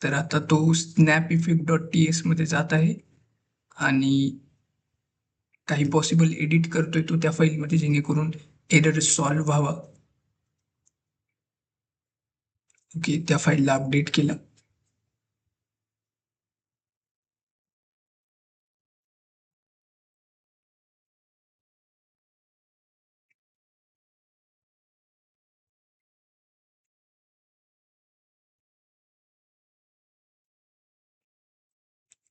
Speaker 1: तर आता तो snap effect dot T S मध्ये जात आहे आणि काही पॉसिबल एडिट करतोय तो त्या फाईलमध्ये जेणेकरून एरर सॉल्व्ह व्हावा. ओके, त्या फाईलला अपडेट केलं.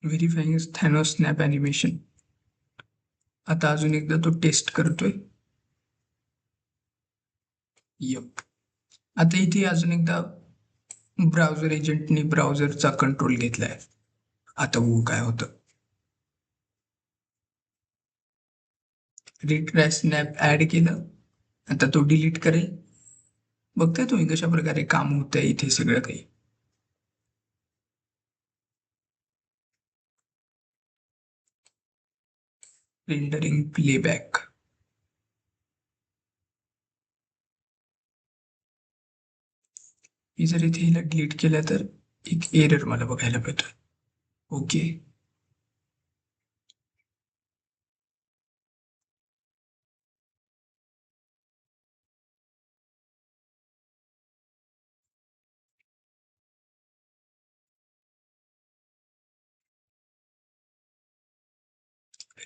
Speaker 1: व्हेरीफाईंग थॅनोस स्नॅप ॲनिमेशन. आता अजून एकदा तो टेस्ट करतोय. यप. आता इथे अजून एकदा ब्राउझर एजंटनी ब्राउझरचा कंट्रोल घेतलाय. आता बघू काय होतं. रिट्राय स्नॅप ॲड केलं. आता तो डिलीट करेल. बघताय तुम्ही कशा प्रकारे काम होतंय इथे सगळं काही. Rendering playback. मी जर इथे हिला डिलीट केलं तर एक एरर मला बघायला भेटतो. ओके.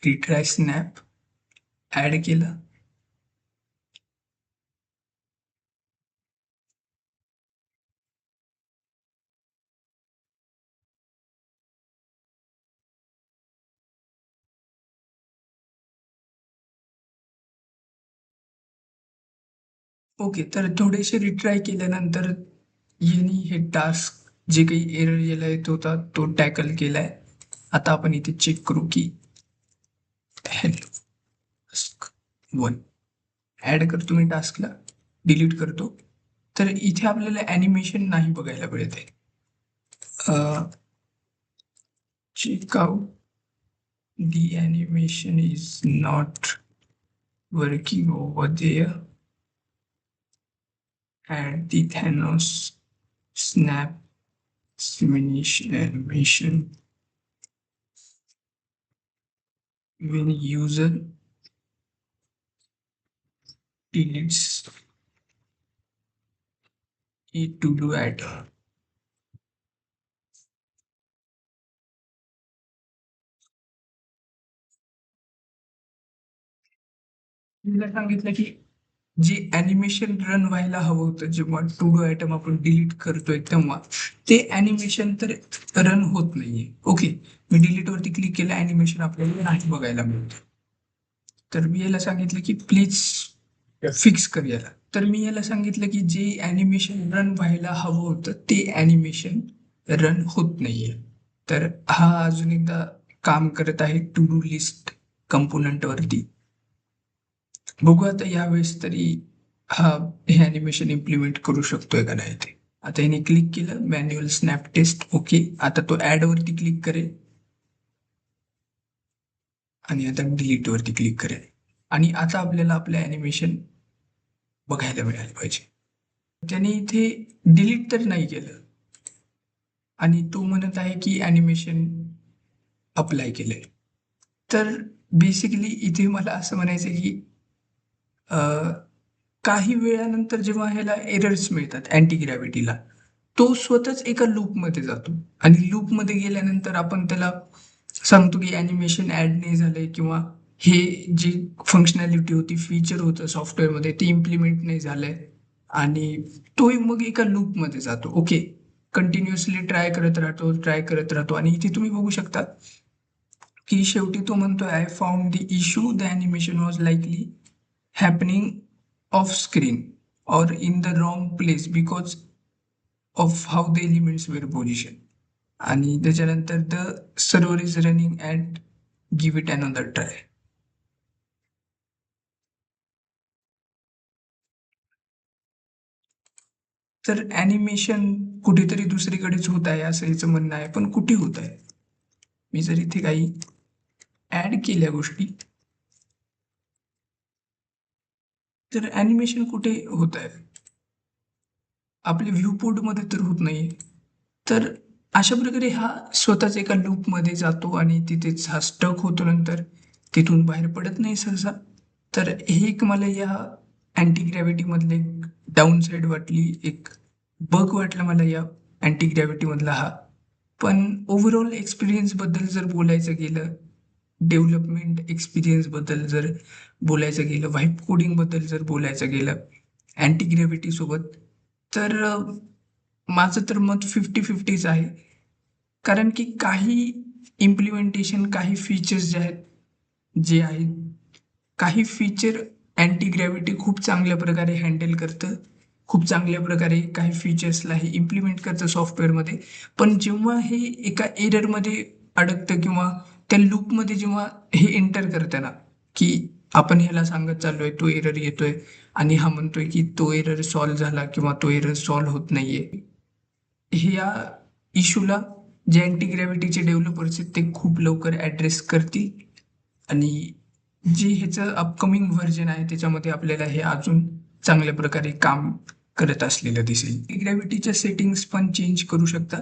Speaker 1: रिट्राय स्नॅप ॲड केलं. ओके. तर थोडेसे रिट्राय केल्यानंतर यांनी हे टास्क जे काही एरर यायला येत होता तो टॅकल केलाय. आता आपण इथे चेक करू की हॅलो टास्क 1 ॲड करतो मी टास्कला. डिलीट करतो. तर इथे आपल्याला ॲनिमेशन नाही बघायला मिळत आहे. Checkout the animation is not working over there and the Thanos snap animation when user deletes a to-do item. तिला सांगितलं की जे ॲनिमेशन रन व्हायला हवं होतं जेव्हा टू डू आयटम आपण डिलीट करतोय तेव्हा ते ॲनिमेशन तर रन होत नाहीये. ओके. मी डिलीट वरती क्लिक केलं, ॲनिमेशन आपल्याला नाही बघायला मिळतं. तर मी याला सांगितलं की प्लीज फिक्स कर याला. तर मी याला सांगितलं की जे ॲनिमेशन रन व्हायला हवं होतं ते ॲनिमेशन रन होत नाहीये. तर हा अजून एकदा काम करत आहे टू डू लिस्ट कंपोनंटवरती. बघू आता यावेळेस तरी हा हे ॲनिमेशन इम्प्लिमेंट करू शकतोय का नाही ते. आता याने क्लिक केलं, मॅन्युअल स्नॅप टेस्ट. ओके. आता तो ॲड वरती क्लिक करेल आणि आता डिलीट वरती क्लिक करेल आणि आता आपल्याला आपलं ॲनिमेशन बघायला मिळालं पाहिजे. त्याने इथे डिलीट तर नाही केलं आणि तो म्हणत आहे की ॲनिमेशन अप्लाय केलंय. तर बेसिकली इथे मला असं म्हणायचं की काही वेळानंतर जेव्हा ह्याला एरर्स मिळतात अँटी ग्रॅव्हिटीला, तो स्वतःच एका लूपमध्ये जातो आणि लूपमध्ये गेल्यानंतर आपण त्याला सांगतो की ॲनिमेशन ॲड नाही झालंय किंवा हे जी फंक्शनॅलिटी होती, फीचर होतं सॉफ्टवेअरमध्ये ते इम्प्लिमेंट नाही झालंय आणि तो मग एका लूपमध्ये जातो. ओके. कंटिन्युअसली ट्राय करत राहतो आणि इथे तुम्ही बघू शकता की शेवटी तो म्हणतोय I found the issue the animation was likely happening of screen or in the wrong place because of how the elements were positioned. आणि त्याच्यानंतर the server is running at give it another try. तर animation कुठेतरी दुसरीकडेच होत आहे असं याचं म्हणणं आहे. पण कुठे होत आहे? मी जर इथे काही ॲड केल्या गोष्टी तर ॲनिमेशन कुठे होत आहे? आपल्या व्ह्यूपोर्टमध्ये तर होत नाही. तर अशा प्रकारे हा स्वतःच एका लूपमध्ये जातो आणि तिथेच हा स्टक होतो, नंतर तिथून बाहेर पडत नाही सहसा. तर हे एक मला या अँटी ग्रॅव्हिटीमधलं एक डाऊन साईड वाटली, एक बग वाटला मला या अँटी ग्रॅव्हिटीमधला हा. पण ओव्हरऑल एक्सपिरियन्सबद्दल जर बोलायचं गेलं, डेव्हलपमेंट एक्सपिरियन्सबद्दल जर बोलायचं गेलं, व्हाईप कोडिंगबद्दल जर बोलायचं गेलं अँटी ग्रॅव्हिटीसोबत, तर माझं तर मत 50-50च आहे. कारण की काही इम्प्लिमेंटेशन काही फीचर्स जे आहेत काही फीचर अँटी ग्रॅव्हिटी खूप चांगल्या प्रकारे हँडल करतं, खूप चांगल्या प्रकारे काही फीचर्सला हे इम्प्लिमेंट करतं सॉफ्टवेअरमध्ये. पण जेव्हा हे एका एररमध्ये अडकतं किंवा त्या लूपमध्ये जेव्हा हे एंटर करतं ना, की आपण ह्याला सांगत चाललोय तो एरर येतोय आणि हा म्हणतोय की तो एरर सॉल्व्ह झाला किंवा तो एरर सॉल्व्ह होत नाहीये, ह्या इशूला जे अँटी ग्रॅव्हिटीचे डेव्हलपर्स आहेत ते खूप लवकर ॲड्रेस करतील आणि जे ह्याचं अपकमिंग व्हर्जन आहे त्याच्यामध्ये आपल्याला हे अजून चांगल्या प्रकारे काम करत असलेलं दिसेल. ग्रॅव्हिटीच्या सेटिंग्स पण चेंज करू शकता.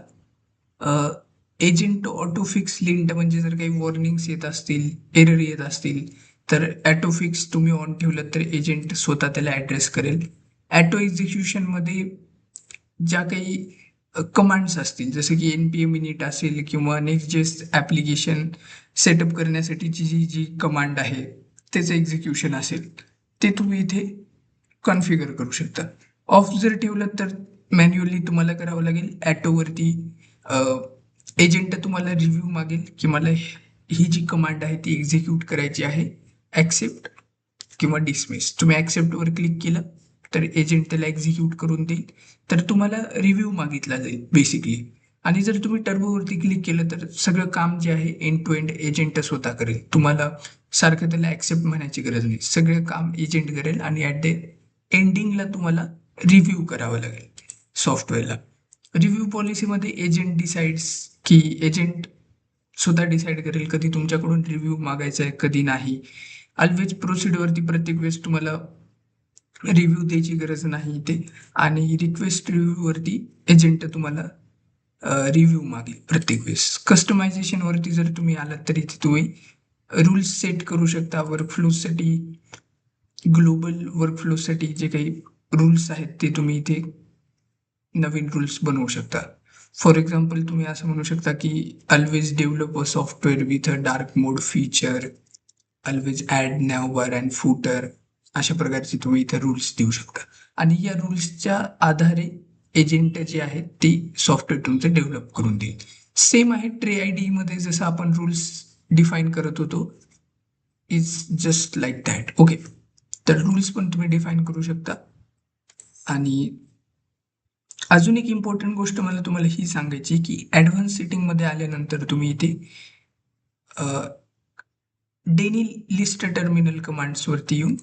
Speaker 1: एजंट ऑटो फिक्स लिंट म्हणजे जर काही वॉर्निंग्स येत असतील, एरर येत असतील तर ॲटो फिक्स तुम्ही ऑन ठेवलं तर एजंट स्वतः त्याला ॲड्रेस करेल. ॲटो एक्झिक्युशनमध्ये ज्या काही कमांड्स असतील जसं की NPM मिनिट असेल किंवा नेक्स्ट.js ॲप्लिकेशन सेटअप करण्यासाठीची जी कमांड आहे त्याचं एक्झिक्युशन असेल ते तुम्ही इथे कॉन्फिगर करू शकता. ऑफ जर ठेवलं तर मॅन्युअली तुम्हाला करावं लागेल. ॲटोवरती एजंट तुम्हाला रिव्ह्यू मागेल की मला ही जी कमांड आहे ती एक्झिक्यूट करायची आहे, ॲक्सेप्ट किंवा डिसमिस. तुम्ही ॲक्सेप्टवर क्लिक केलं तर एजंट त्याला एक्झिक्यूट करून देईल. तर तुम्हाला रिव्ह्यू मागितला जाईल बेसिकली. आणि जर तुम्ही टर्बोवरती क्लिक केलं तर सगळं काम जे आहे एंड टू एंड एजंट स्वतः करेल. तुम्हाला सारखं त्याला ॲक्सेप्ट म्हणायची गरज नाही. सगळं काम एजंट करेल आणि ॲट द एंडिंगला तुम्हाला रिव्ह्यू करावं लागेल सॉफ्टवेअरला. रिव्ह्यू पॉलिसीमध्ये एजंट डिसाइड्स की एजंट स्वतः डिसाईड करेल कधी तुमच्याकडून रिव्ह्यू मागायचा आहे कधी नाही. ऑलवेज प्रोसिडवरती प्रत्येक वेळेस तुम्हाला रिव्ह्यू द्यायची गरज नाही इथे. आणि रिक्वेस्ट रिव्ह्यूवरती एजंट तुम्हाला रिव्ह्यू मागेल प्रत्येक वेळेस. कस्टमायझेशनवरती जर तुम्ही आलात तर इथे तुम्ही रूल्स सेट करू शकता. वर्कफ्लोसाठी, ग्लोबल वर्कफ्लोसाठी जे काही रूल्स आहेत ते तुम्ही इथे नवीन रूल्स बनवू शकता. फॉर एक्झाम्पल तुम्ही असं म्हणू शकता की always develop a software with a dark mode feature, always add nav bar and footer, अशा प्रकारचे तुम्ही इथे रूल्स देऊ शकता. आणि या रूल्सच्या आधारे एजंट जे आहेत ते सॉफ्टवेअर तुमचं डेव्हलप करून देईल. सेम आहे ट्रे ID मध्ये जसं आपण रूल्स डिफाईन करत होतो, is just like that. Okay, तर रूल्स पण तुम्ही डिफाईन करू शकता. आणि अजून एक इम्पॉर्टंट गोष्ट मला तुम्हाला ही सांगायची की ॲडव्हान्स सेटिंगमध्ये आल्यानंतर तुम्ही इथे डेनी लिस्ट टर्मिनल कमांड्सवरती येऊन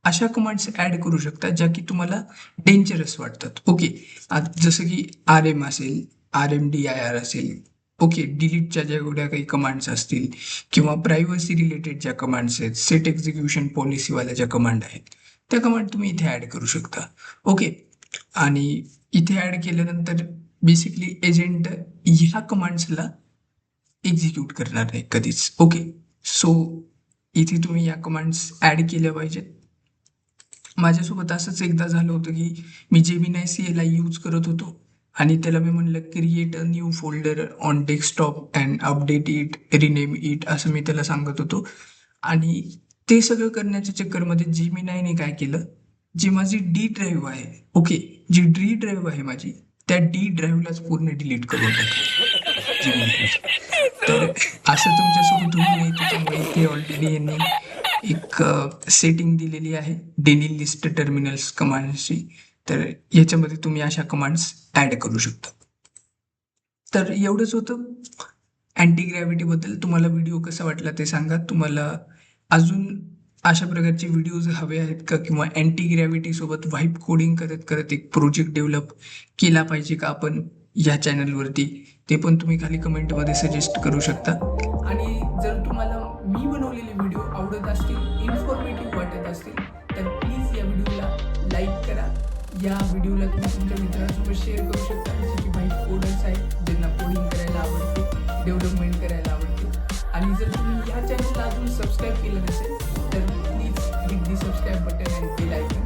Speaker 1: अशा कमांड्स ॲड करू शकता ज्या की तुम्हाला डेंजरस वाटतात. ओके, जसं की RM असेल, RMDIR असेल, ओके, डिलीटच्या जेवढ्या काही कमांड्स असतील किंवा प्रायव्हसी रिलेटेड ज्या कमांड्स आहेत, सेट एक्झिक्युशन पॉलिसीवाल्या ज्या कमांड आहेत त्या कमांड तुम्ही इथे ॲड करू शकता. ओके, आणि इथे ॲड केल्यानंतर बेसिकली एजंट ह्या कमांड्सला एक्झिक्यूट करणार नाही कधीच. ओके, सो इथे तुम्ही या कमांड्स ॲड केल्या पाहिजेत. माझ्यासोबत असंच एकदा झालं होतं की मी Gemini CLI यूज करत होतो आणि त्याला मी म्हणलं create a new folder on desktop and update it, rename it, असं मी त्याला सांगत होतो. आणि ते सगळं करण्याच्या चक्करमध्ये Geminiने काय केलं, जी माझी D ड्राईव्ह आहे, ओके, जी D ड्राईव्ह आहे माझी, त्या D ड्राईव्हलाच पूर्ण डिलीट करून टाकलं Gemini. तर असं तुमच्यासोबत होऊ नये त्याच्यामुळे इथे ऑलरेडी यांनी एक सेटिंग दिलेली आहे डेली लिस्ट टर्मिनल्स कमांड्सची. तर याच्यामध्ये तुम्ही अशा कमांड्स ॲड करू शकता. तर एवढंच होतं अँटी ग्रॅव्हिटीबद्दल. तुम्हाला व्हिडिओ कसा वाटला ते सांगा. तुम्हाला अजून अशा प्रकारचे व्हिडिओज हवे आहेत का, किंवा अँटी ग्रॅव्हिटीसोबत व्हाईप कोडिंग करत करत एक प्रोजेक्ट डेव्हलप केला पाहिजे का आपण ह्या चॅनलवरती, ते पण तुम्ही खाली कमेंटमध्ये सजेस्ट करू शकता. आणि जर तुम्हाला मी बनवलेले व्हिडिओ आवडत असतील, इन्फॉर्मेटिव्ह वाटत असतील तर प्लीज या व्हिडिओला लाईक करा. या व्हिडिओला तुम्ही तुमच्या मित्रांसोबत शेअर करू शकता जसे की भाई कोडर्स आहेत ज्यांना कोडिंग करायला आवडते, डेव्हलपमेंट करायला आवडते. आणि जर तुम्ही या चॅनलला अजून सबस्क्राईब केलं नसेल तर please hit the subscribe button and bell icon.